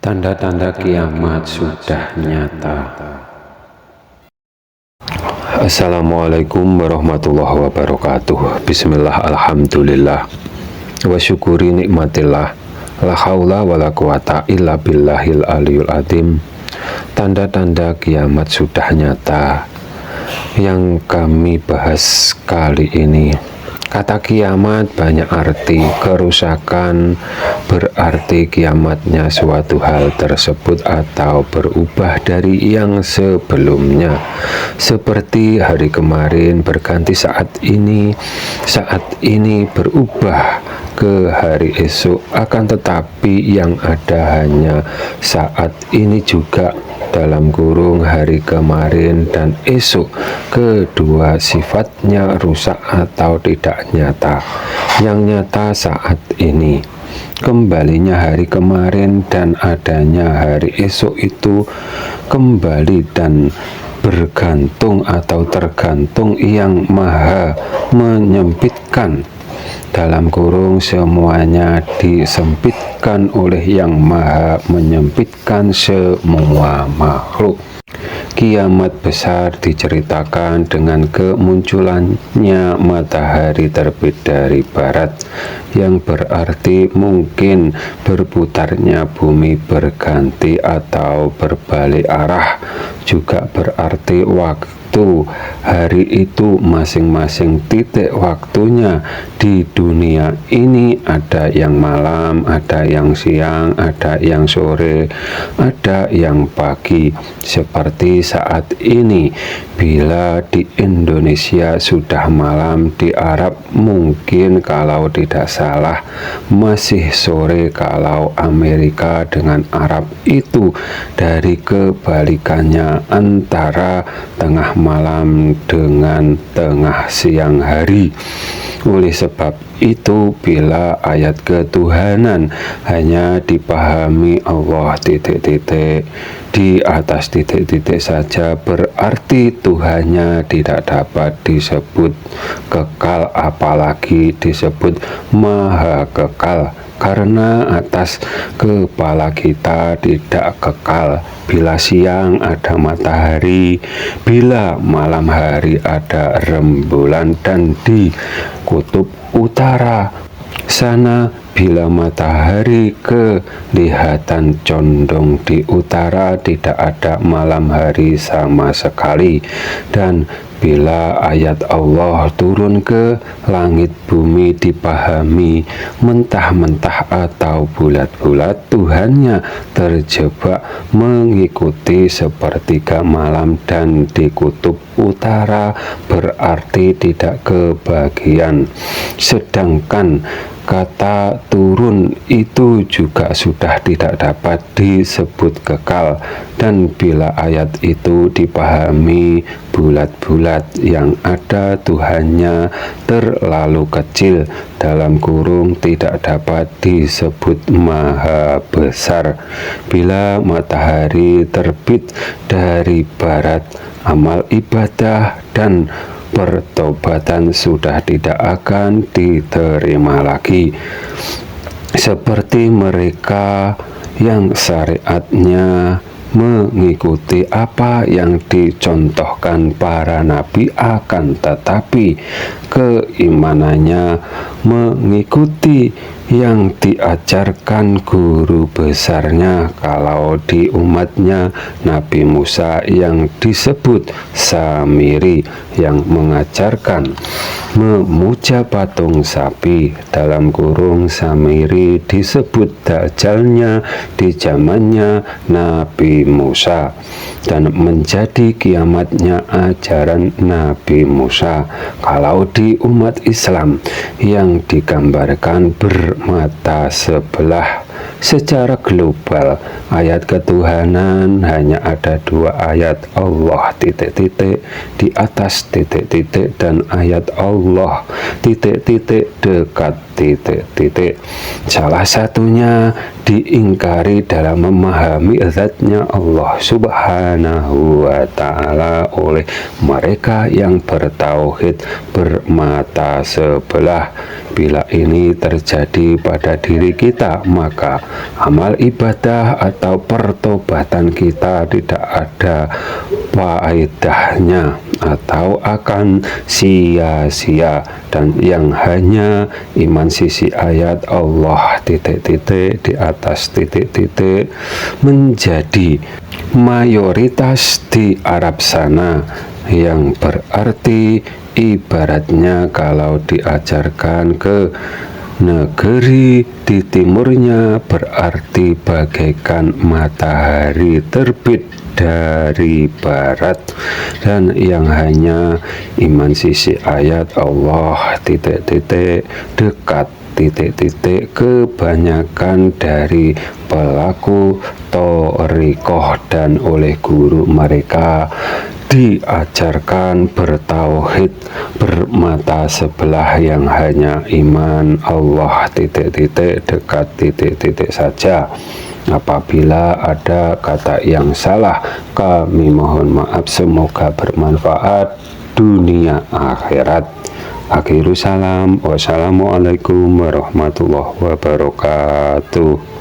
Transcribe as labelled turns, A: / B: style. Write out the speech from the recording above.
A: Tanda-tanda kiamat sudah nyata. Assalamualaikum warahmatullahi wabarakatuh. Bismillah, alhamdulillah, wa syukuri nikmatillah, la haula wa la quwata illa billahil aliyul azim. Tanda-tanda kiamat sudah nyata yang kami bahas kali ini. Kata kiamat banyak arti. Kerusakan berarti kiamatnya suatu hal tersebut atau berubah dari yang sebelumnya. Seperti hari kemarin berganti saat ini berubah ke hari esok. Akan tetapi yang ada hanya saat ini juga, dalam kurung hari kemarin dan esok. Kedua sifatnya rusak atau tidak nyata. Yang nyata saat ini. Kembalinya hari kemarin dan adanya hari esok itu kembali dan bergantung atau tergantung yang maha menyempitkan. Dalam kurung semuanya disempitkan oleh yang maha menyempitkan semua makhluk. Kiamat besar diceritakan dengan kemunculannya matahari terbit dari barat, yang berarti mungkin berputarnya bumi berganti atau berbalik arah. Juga berarti waktu hari itu masing-masing titik waktunya di dunia ini. Ada yang malam, ada yang siang, ada yang sore, ada yang pagi. Seperti saat ini, bila di Indonesia sudah malam, di Arab mungkin kalau tidak salah masih sore. Kalau Amerika dengan Arab itu dari kebalikannya, antara tengah malam dengan tengah siang hari. Oleh sebab itu, bila ayat ketuhanan hanya dipahami Allah di atas titik-titik saja, berarti Tuhannya tidak dapat disebut kekal, apalagi disebut maha kekal, karena atas kepala kita tidak kekal. Bila siang ada matahari, bila malam hari ada rembulan, dan di kutub utara sana bila matahari kelihatan condong di utara, tidak ada malam hari sama sekali. Dan bila ayat Allah turun ke langit bumi dipahami mentah-mentah atau bulat-bulat, Tuhannya terjebak mengikuti sepertiga malam, dan di kutub utara berarti tidak kebagian. Sedangkan kata turun itu juga sudah tidak dapat disebut kekal. Dan bila ayat itu dipahami bulat-bulat, yang ada Tuhannya terlalu kecil, dalam kurung tidak dapat disebut maha besar. Bila matahari terbit dari barat, amal ibadah dan pertobatan sudah tidak akan diterima lagi. Seperti mereka yang syariatnya mengikuti apa yang dicontohkan para nabi, akan tetapi keimanannya mengikuti yang diajarkan guru besarnya. Kalau di umatnya Nabi Musa yang disebut Samiri, yang mengajarkan memuja patung sapi, dalam kurung Samiri disebut dajalnya di zamannya Nabi Musa, dan menjadi kiamatnya ajaran Nabi Musa. Kalau di umat Islam yang digambarkan bermata sebelah secara global, ayat ketuhanan hanya ada dua ayat, Allah titik-titik di atas titik-titik, dan ayat Allah titik-titik dekat titik-titik. Salah satunya diingkari dalam memahami zatnya Allah subhanahu wa ta'ala oleh mereka yang bertauhid bermata sebelah. Bila ini terjadi pada diri kita, maka amal ibadah atau pertobatan kita tidak ada faedahnya atau akan sia-sia, dan yang hanya iman sisi ayat Allah titik-titik di atas titik-titik menjadi mayoritas di Arab sana, yang berarti ibaratnya kalau diajarkan ke negeri di timurnya berarti bagaikan matahari terbit dari barat, dan yang hanya iman sisi ayat Allah titik-titik dekat titik-titik kebanyakan dari pelaku thoriqoh dan oleh guru mereka diajarkan bertauhid bermata sebelah yang hanya iman Allah titik-titik dekat titik-titik saja. Apabila ada kata yang salah, kami mohon maaf, semoga bermanfaat dunia akhirat. Akhirus salam, wassalamualaikum warahmatullahi wabarakatuh.